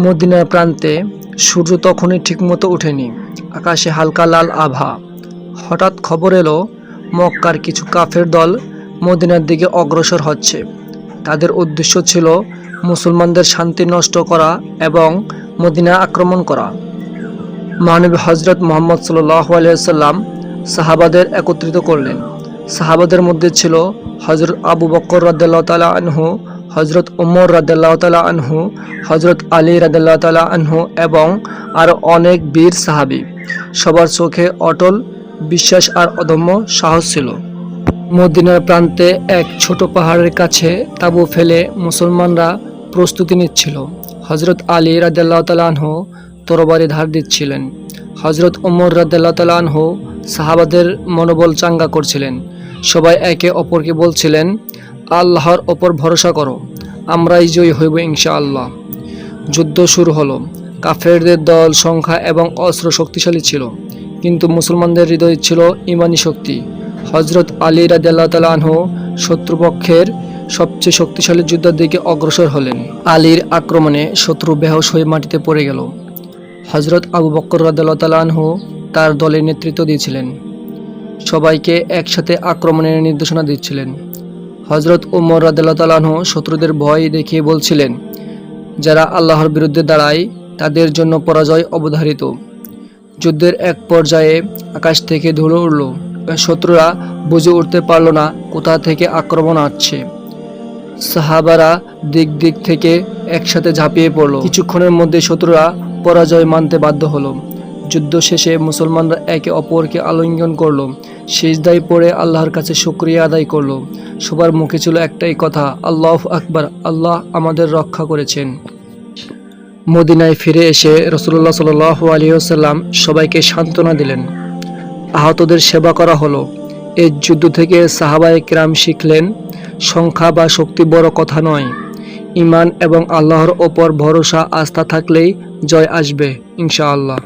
মদিনার প্রান্তে সূর্য তখনই ঠিকমতো ওঠেনি। আকাশে হালকা লাল আভা। হঠাৎ খবর এলো, মক্কার কিছু কাফের দল মদিনার দিকে অগ্রসর হচ্ছে। তাদের উদ্দেশ্য ছিল মুসলমানদের শান্তি নষ্ট করা এবং মদিনা আক্রমণ করা। মহানবী হযরত মুহাম্মদ সাল্লাল্লাহু আলাইহি ওয়াসাল্লাম সাহাবাদের একত্রিত করলেন। সাহাবাদের মধ্যে ছিল হযরত আবু বকর রাদিয়াল্লাহু তাআলা আনহু, হযরত ওমর রাদিয়াল্লাহু তাআলা আনহু, হযরত আলী রাদিয়াল্লাহু তাআলা আনহু এবং আরও অনেক বীর সাহাবী। সবার চোখে অটল বিশ্বাস আর অদম্য সাহস ছিল। মদিনার প্রান্তে এক ছোট পাহাড়ের কাছে তাঁবু ফেলে মুসলমানরা প্রস্তুতি নিচ্ছিল। হযরত আলী রাদিয়াল্লাহু তাআলা আনহু তরবারি ধার দিচ্ছিলেন। হযরত ওমর রাদিয়াল্লাহু তাআলা আনহু সাহাবাদের মনোবল চাঙ্গা করছিলেন। সবাই একে অপরকে বলছিলেন, আল্লাহর ওপর ভরসা করো, আমরাই জয়ী হইব ইনশাআল্লাহ। যুদ্ধ শুরু হলো। কাফেরদের দল সংখ্যা এবং অস্ত্র শক্তিশালী ছিল, কিন্তু মুসলমানদের হৃদয় ছিল ঈমানী শক্তি। হযরত আলী রাদিয়াল্লাহু তাআলা আনহু শত্রুপক্ষের সবচেয়ে শক্তিশালী যোদ্ধার দিকে অগ্রসর হলেন। আলীর আক্রমণে শত্রু বেহুশ হয়ে মাটিতে পড়ে গেল। হযরত আবু বকর রাদিয়াল্লাহু তাআলা আনহু তার দলের নেতৃত্ব দিয়েছিলেন। সবাইকে একসাথে আক্রমণের নির্দেশনা দিচ্ছিলেন। হযরত ওমর রাদিয়াল্লাহু তাআলা আনহু শত্রুদের ভয় দেখিয়ে বলছিলেন, যারা আল্লাহর বিরুদ্ধে দাঁড়ায় তাদের জন্য পরাজয় অবধারিত। যুদ্ধের এক পর্যায়ে আকাশ থেকে ধুলো উড়ল। শত্রুরা বুঝে উঠতে পারল না কোথা থেকে আক্রমণ আসছে। সাহাবারা দিক দিক থেকে একসাথে ঝাঁপিয়ে পড়ল। কিছুক্ষণের মধ্যে শত্রুরা পরাজয় মানতে বাধ্য হলো। যুদ্ধ শেষে মুসলমানরা একে অপরকে আলিঙ্গন করলো, সিজদায় পড়ে আল্লাহর কাছে শুকরিয়া আদায় করলো। সবার মুখে ছিল একটাই কথা, আল্লাহু আকবার, আল্লাহ আমাদের রক্ষা করেছেন। মদিনায় ফিরে এসে রাসূলুল্লাহ সাল্লাল্লাহু আলাইহি ওয়াসাল্লাম সবাইকে সান্ত্বনা দিলেন। আহতদের সেবা করা হলো। এই যুদ্ধ থেকে সাহাবায়ে কেরাম শিখলেন, সংখ্যা বা শক্তি বড় কথা নয়, ঈমান এবং আল্লাহর ওপর ভরসা আস্থা থাকলেই জয় আসবে ইনশাআল্লাহ।